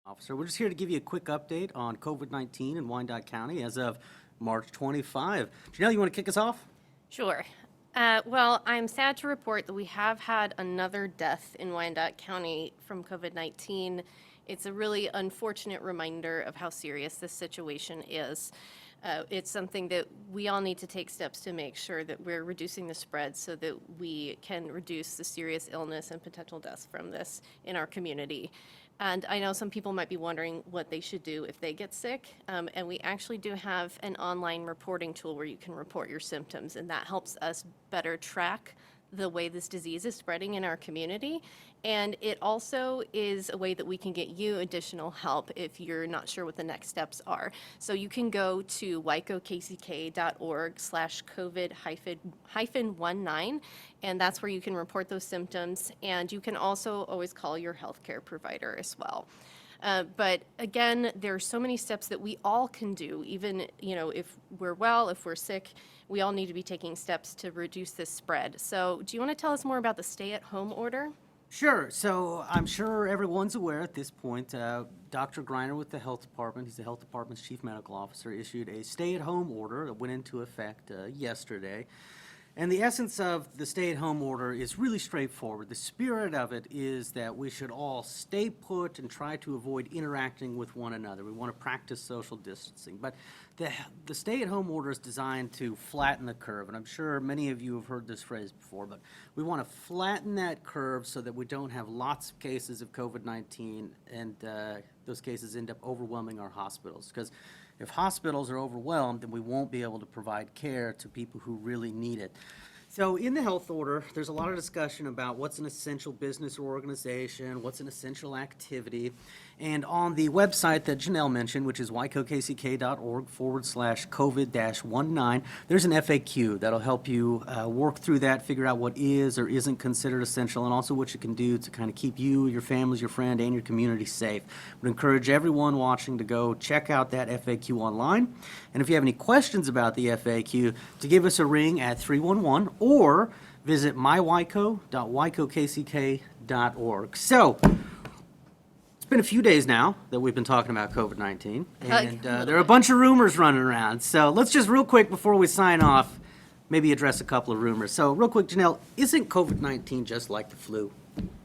Officer. We're just here to give you a quick update on COVID-19 in Wyandotte County as of March 25. Janelle, you want to kick us off? Sure. Well, I'm sad to report that we have had another death in Wyandotte County from COVID-19. It's a really unfortunate reminder of how serious this situation is. It's something that we all need to take steps to make sure that we're reducing the spread so that we can reduce the serious illness and potential deaths from this in our community. And I know some people might be wondering what they should do if they get sick. And we actually do have an online reporting tool where you can report your symptoms, and that helps us better track the way this disease is spreading in our community. And it also is a way that we can get you additional help if you're not sure what the next steps are. So you can go to wicokck.org/COVID-19, and that's where you can report those symptoms. And you can also always call your healthcare provider as well. But again, there are so many steps that we all can do, even, if we're well, if we're sick, we all need to be taking steps to reduce this spread. So do you want to tell us more about the stay-at-home order? Sure. So I'm sure everyone's aware at this point, Dr. Greiner with the health department, he's the health department's chief medical officer, issued a stay-at-home order that went into effect yesterday. And the essence of the stay-at-home order is really straightforward. The spirit of it is that we should all stay put and try to avoid interacting with one another. We want to practice social distancing. But the stay-at-home order is designed to flatten the curve. And I'm sure many of you have heard this phrase before, but we want to flatten that curve so that we don't have lots of cases of COVID-19 and those cases end up overwhelming our hospitals. Because if hospitals are overwhelmed, then we won't be able to provide care to people who really need it. So in the health order, there's a lot of discussion about what's an essential business or organization, what's an essential activity. And on the website that Janelle mentioned, which is wicokck.org/COVID-19, there's an FAQ that'll help you work through that, figure out what is or isn't considered essential, and also what you can do to kind of keep you, your families, your friend, and your community safe. I would encourage everyone watching to go check out that FAQ online. And if you have any questions about the FAQ, to give us a ring at 311 or visit mywico.wicokck.org. So, it's been a few days now that we've been talking about COVID-19, and there are a bunch of rumors running around. So let's just real quick before we sign off, maybe address a couple of rumors. So real quick, Janelle, isn't COVID-19 just like the flu?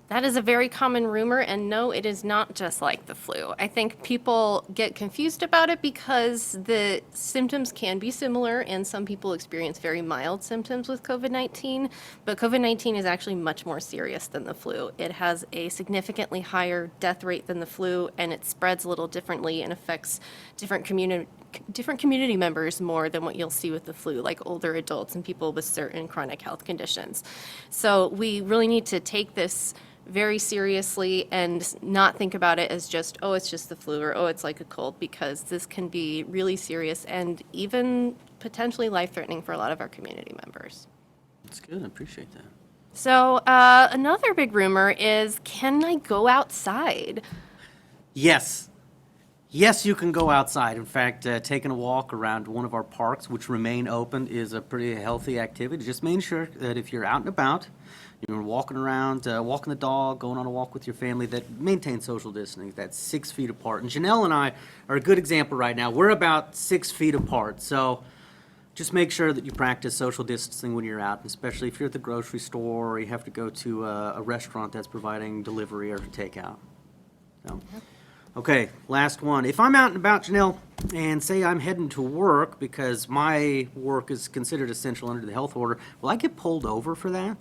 That is a very common rumor, and no, it is not just like the flu. I think people get confused about it because the symptoms can be similar, and some people experience very mild symptoms with COVID-19, but COVID-19 is actually much more serious than the flu. It has a significantly higher death rate than the flu, and it spreads a little differently and affects different community members more than what you'll see with the flu, like older adults and people with certain chronic health conditions. So we really need to take this very seriously and not think about it as just, oh, it's just the flu, or oh, it's like a cold, because this can be really serious and even potentially life-threatening for a lot of our community members. That's good. I appreciate that. So another big rumor is, can I go outside? Yes. Yes, you can go outside. In fact, taking a walk around one of our parks, which remain open, is a pretty healthy activity. Just making sure that if you're out and about, you're walking around, walking the dog, going on a walk with your family, that maintain social distancing, that's 6 feet apart. And Janelle and I are a good example right now. We're about 6 feet apart. So just make sure that you practice social distancing when you're out, especially if you're at the grocery store or you have to go to a restaurant that's providing delivery or takeout. So. Okay, last one. If I'm out and about, Janelle, and say I'm heading to work because my work is considered essential under the health order, will I get pulled over for that?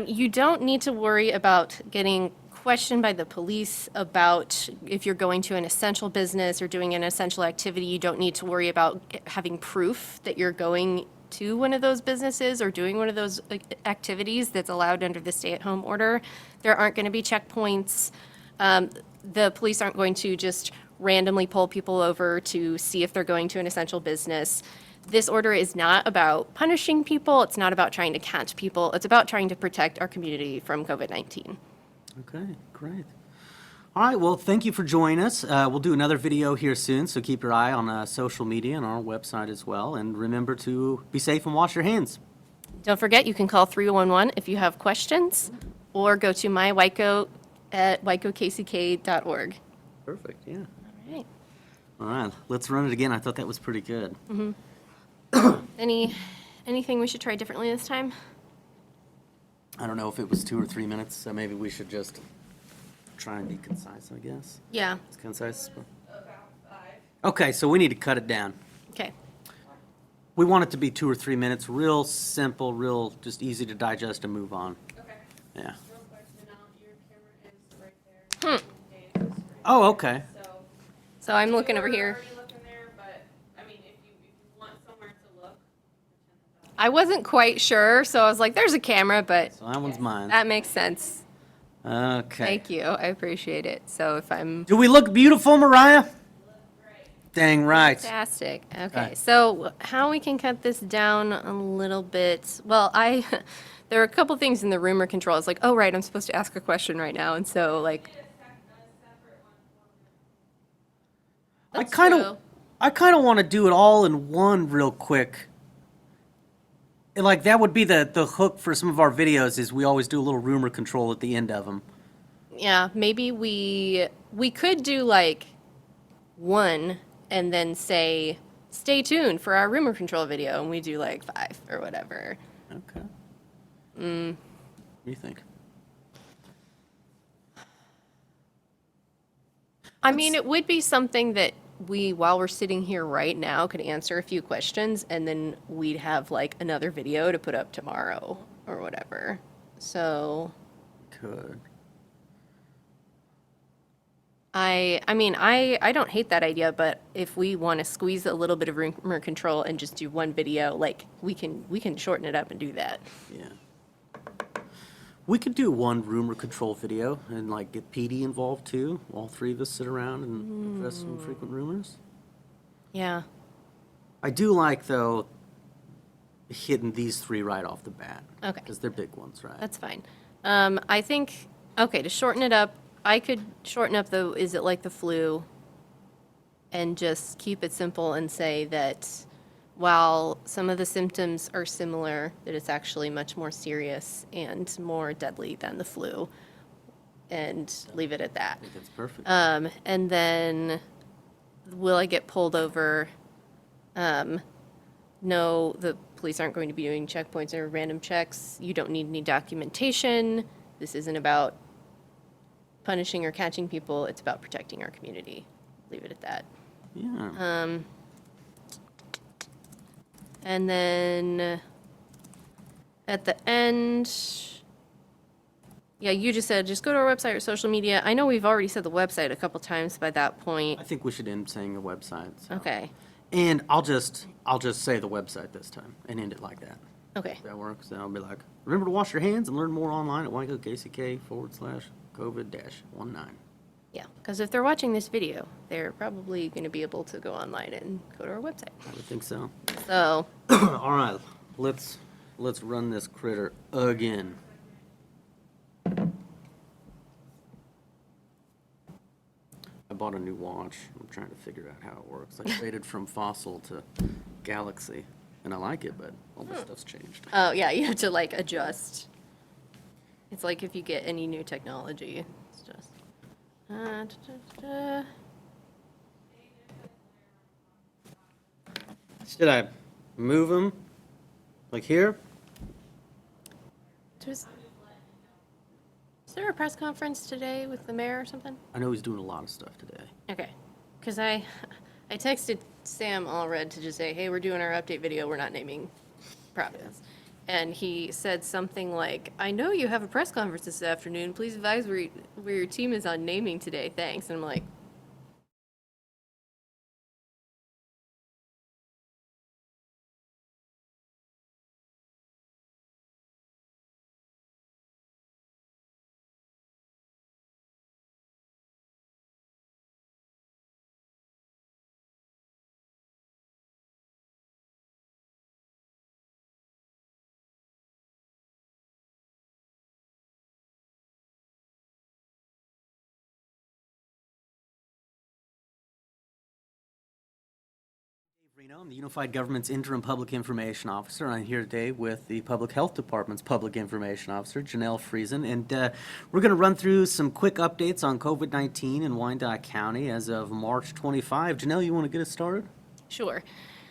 You don't need to worry about getting questioned by the police about if you're going to an essential business or doing an essential activity. You don't need to worry about having proof that you're going to one of those businesses or doing one of those activities that's allowed under the stay-at-home order. There aren't going to be checkpoints. The police aren't going to just randomly pull people over to see if they're going to an essential business. This order is not about punishing people. It's not about trying to catch people. It's about trying to protect our community from COVID-19. Okay, great. All right, well, thank you for joining us. We'll do another video here soon, so keep your eye on social media and our website as well. And remember to be safe and wash your hands. Don't forget, you can call 311 if you have questions, or go to mywico at wicokck.org. Perfect, yeah. All right. All right, let's run it again. I thought that was pretty good. Anything we should try differently this time? I don't know if it was 2 or 3 minutes, so maybe we should just try and be concise, I guess. Yeah. It's concise. Okay, so we need to cut it down. Okay. We want it to be 2 or 3 minutes, real simple, real just easy to digest and move on. Okay. Yeah. Real quick, so now your camera is right there. Dave is right Oh, there. okay. So I'm You looking over were here. already looking there, but, I mean, if you want somewhere to look, pretend that I wasn't quite sure, so I was like, there's a camera, but So that one's mine. that makes sense. Okay. Thank you. I appreciate it. So if I'm Do we look beautiful, Mariah? Dang right. fantastic. Okay. Okay. So how we can cut this down a little bit. Well, there are a couple things in the rumor control. It's like, oh, right, I'm supposed to ask a question right now. And so, like, I that's kind true. of, I kind of want to do it all in one real quick. And, like that would be the hook for some of our videos. Is we always do a little rumor control at the end of them. Yeah, maybe we could do like one and then say, stay tuned for our rumor control video, and we do like 5 or whatever. Okay. What do you think? I mean, it would be something that we, while we're sitting here right now, could answer a few questions, and then we'd have like another video to put up tomorrow or whatever. So Could. I mean, I don't hate that idea, but if we want to squeeze a little bit of rumor control and just do one video, like we can shorten it up and do that. Yeah. We could do one rumor control video and like get PD involved too. All three of us sit around and address some frequent rumors. Yeah. I do like though hitting these three right off the bat. Okay. Because they're big ones, right? That's fine. I think, okay, to shorten it up, I could shorten up the, is it like the flu? And just keep it simple and say that while some of the symptoms are similar, that it's actually much more serious and more deadly than the flu. And leave it at that. I think that's perfect. And then, will I get pulled over? No, the police aren't going to be doing checkpoints or random checks. You don't need any documentation. This isn't about punishing or catching people. It's about protecting our community. Leave it at that. Yeah. And then at the end, yeah, you just said just go to our website or social media. I know we've already said the website a couple times by that point. I think we should end saying the website. So. Okay. And I'll just say the website this time and end it like that. Okay. If that works. Then I'll be like, remember to wash your hands and learn more online at wangokck/COVID-19. Yeah, because if they're watching this video, they're probably going to be able to go online and go to our website. I would think so. So, All right, let's run this critter again. I bought a new watch. I'm trying to figure out how it works. I traded from Fossil to Galaxy, and I like it, but all this stuff's changed. oh yeah, you have to like adjust. It's like if you get any new technology, it's just. Should I move them like here? Is there a press conference today with the mayor or something? I know he's doing a lot of stuff today. Okay, because I texted Sam Allred to just say, hey, we're doing our update video, we're not naming Providence. And he said something like, I know you have a press conference this afternoon, please advise where your team is on naming today, thanks. And I'm like, Reno. I'm the Unified Government's Interim Public Information Officer, and I'm here today with the Public Health Department's Public Information Officer, Janelle Friesen, and we're going to run through some quick updates on COVID-19 in Wyandotte County as of March 25. Janelle, you want to get us started? Sure.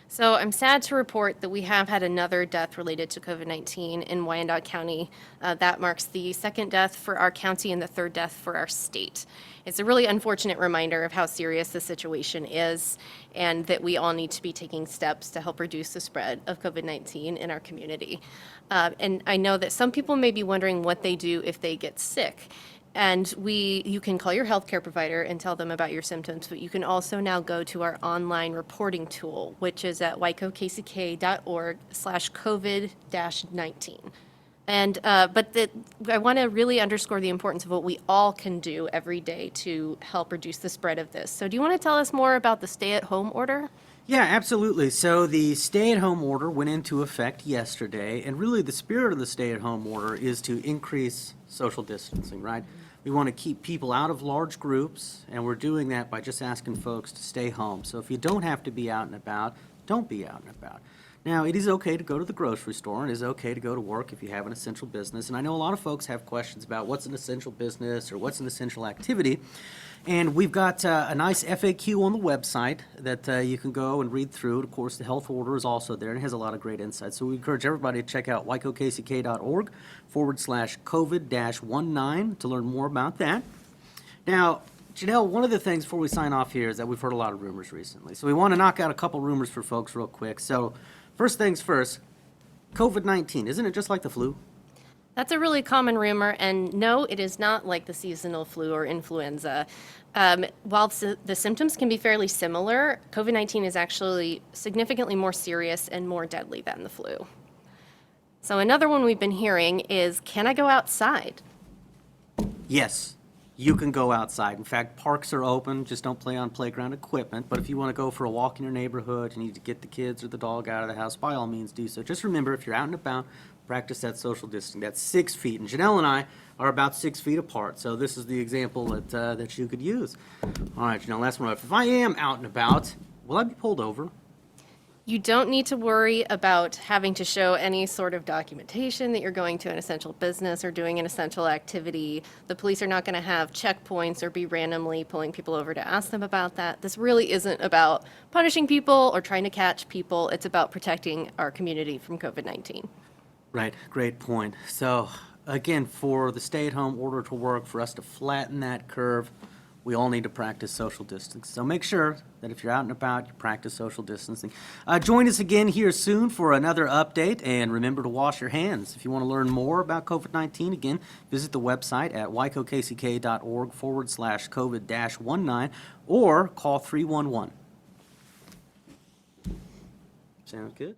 So I'm sad to report that we have had another death related to COVID-19 in Wyandotte County. That marks the second death for our county and the third death for our state. It's a really unfortunate reminder of how serious the situation is and that we all need to be taking steps to help reduce the spread of COVID-19 in our community. And I know that some people may be wondering what they do if they get sick. And you can call your healthcare provider and tell them about your symptoms, but you can also now go to our online reporting tool, which is at wicokck.org/COVID-19. And I want to really underscore the importance of what we all can do every day to help reduce the spread of this. So do you want to tell us more about the stay-at-home order? Yeah, absolutely. So the stay-at-home order went into effect yesterday, and really the spirit of the stay-at-home order is to increase social distancing, right? We want to keep people out of large groups, and we're doing that by just asking folks to stay home. So if you don't have to be out and about, don't be out and about. Now, it is okay to go to the grocery store, and it is okay to go to work if you have an essential business. And I know a lot of folks have questions about what's an essential business or what's an essential activity. And we've got a nice FAQ on the website that you can go and read through. Of course, the health order is also there, and it has a lot of great insights. So we encourage everybody to check out wicokck.org/COVID-19 to learn more about that. Now, Janelle, one of the things before we sign off here is that we've heard a lot of rumors recently. So we want to knock out a couple rumors for folks real quick. So first things first, COVID-19, isn't it just like the flu? That's a really common rumor, and no, it is not like the seasonal flu or influenza. While the symptoms can be fairly similar, COVID-19 is actually significantly more serious and more deadly than the flu. So another one we've been hearing is, can I go outside? Yes, you can go outside. In fact, parks are open, just don't play on playground equipment. But if you want to go for a walk in your neighborhood, you need to get the kids or the dog out of the house, by all means do so. Just remember, if you're out and about, practice that social distancing. That's 6 feet. And Janelle and I are about 6 feet apart. So this is the example that you could use. All right, Janelle, last one. If I am out and about, will I be pulled over? You don't need to worry about having to show any sort of documentation that you're going to an essential business or doing an essential activity. The police are not going to have checkpoints or be randomly pulling people over to ask them about that. This really isn't about punishing people or trying to catch people. It's about protecting our community from COVID-19. Right, great point. So again, for the stay-at-home order to work, for us to flatten that curve, we all need to practice social distancing. So make sure that if you're out and about, you practice social distancing. Join us again here soon for another update, and remember to wash your hands. If you want to learn more about COVID-19, again, visit the website at wicokck.org/COVID-19 or call 311. Sound good?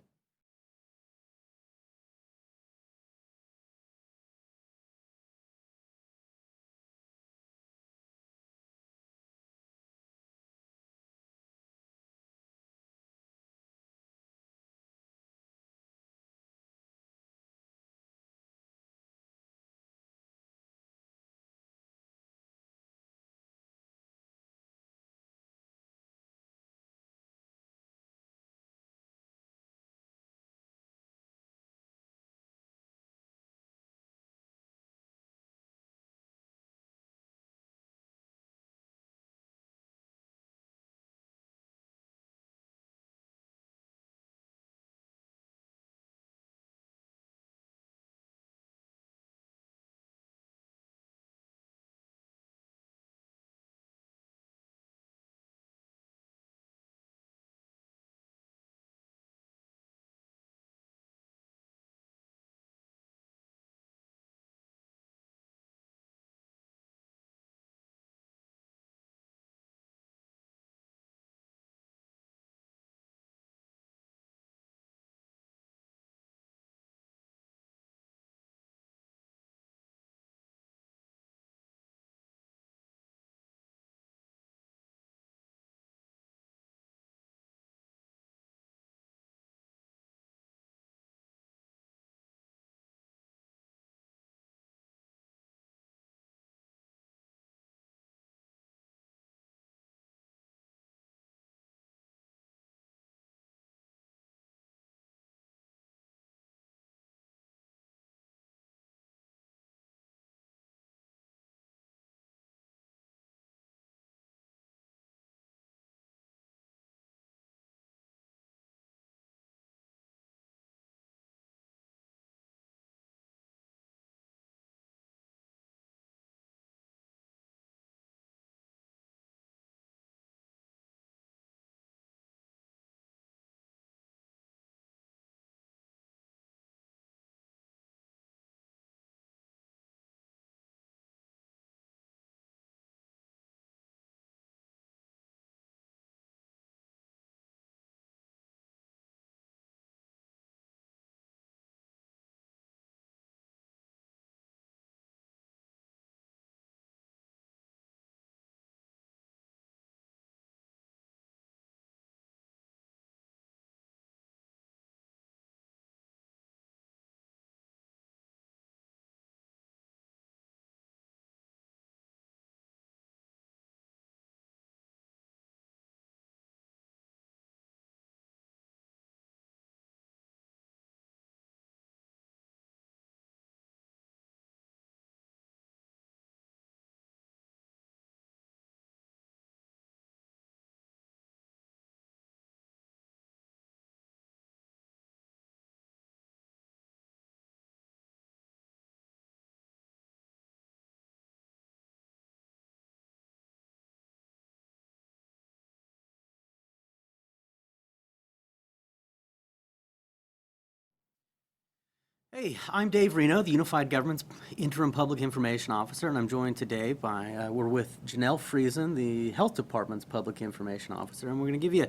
Hey, I'm Dave Reno, the Unified Government's Interim Public Information Officer, and I'm joined today by, we're with Janelle Friesen, the Health Department's Public Information Officer, and we're going to give you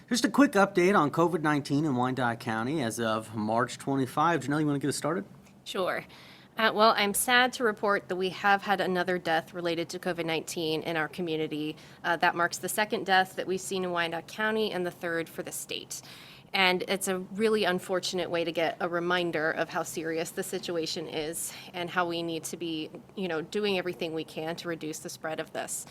just a quick update on COVID-19 in Wyandotte County as of March 25. Janelle, you want to get us started? Sure. Well, I'm sad to report that we have had another death related to COVID-19 in our community. That marks the second death that we've seen in Wyandotte County and the third for the state. And it's a really unfortunate way to get a reminder of how serious the situation is and how we need to be, doing everything we can to reduce the spread of this.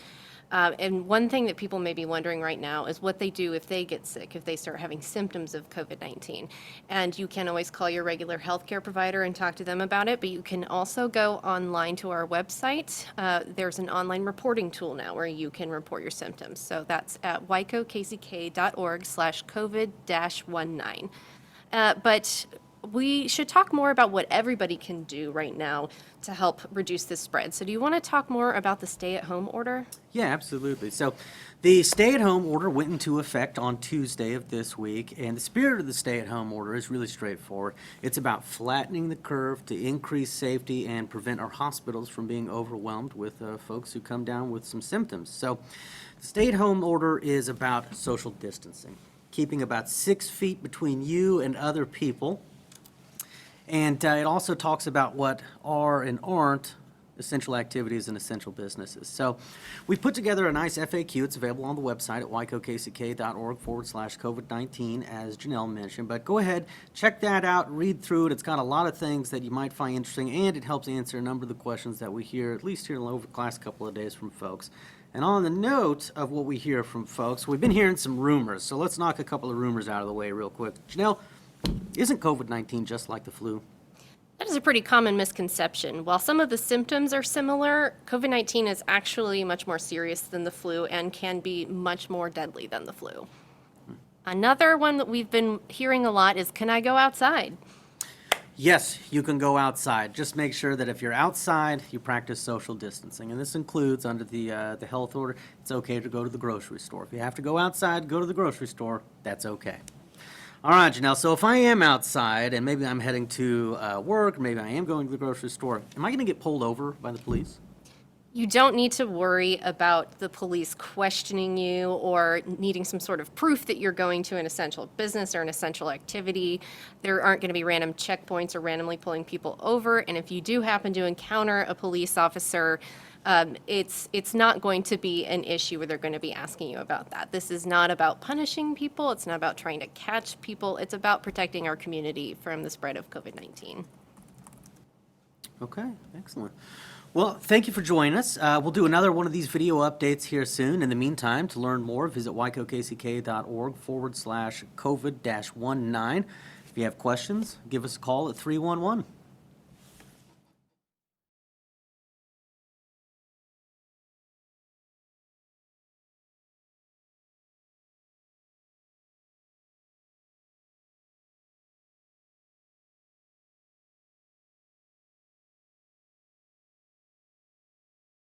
And one thing that people may be wondering right now is what they do if they get sick, if they start having symptoms of COVID-19. And you can always call your regular healthcare provider and talk to them about it, but you can also go online to our website. There's an online reporting tool now where you can report your symptoms. So that's at wicokck.org/COVID-19. But we should talk more about what everybody can do right now to help reduce this spread. So do you want to talk more about the stay-at-home order? Yeah, absolutely. So the stay-at-home order went into effect on Tuesday of this week, and the spirit of the stay-at-home order is really straightforward. It's about flattening the curve to increase safety and prevent our hospitals from being overwhelmed with folks who come down with some symptoms. So the stay-at-home order is about social distancing, keeping about 6 feet between you and other people. And it also talks about what are and aren't essential activities and essential businesses. So we put together a nice FAQ. It's available on the website at wicokck.org/COVID-19, as Janelle mentioned. But go ahead, check that out, read through it. It's got a lot of things that you might find interesting, and it helps answer a number of the questions that we hear, at least here over the last couple of days, from folks. And on the note of what we hear from folks, we've been hearing some rumors. So let's knock a couple of rumors out of the way real quick. Janelle, isn't COVID-19 just like the flu? That is a pretty common misconception. While some of the symptoms are similar, COVID-19 is actually much more serious than the flu and can be much more deadly than the flu. Another one that we've been hearing a lot is, can I go outside? Yes, you can go outside. Just make sure that if you're outside, you practice social distancing. And this includes, under the health order, it's okay to go to the grocery store. If you have to go outside, go to the grocery store, that's okay. All right, Janelle, so if I am outside and maybe I'm heading to work, or maybe I am going to the grocery store, am I going to get pulled over by the police? You don't need to worry about the police questioning you or needing some sort of proof that you're going to an essential business or an essential activity. There aren't going to be random checkpoints or randomly pulling people over. And if you do happen to encounter a police officer, it's not going to be an issue where they're going to be asking you about that. This is not about punishing people. It's not about trying to catch people. It's about protecting our community from the spread of COVID-19. Okay, excellent. Well, thank you for joining us. We'll do another one of these video updates here soon. In the meantime, to learn more, visit wicokck.org/COVID-19. If you have questions, give us a call at 311.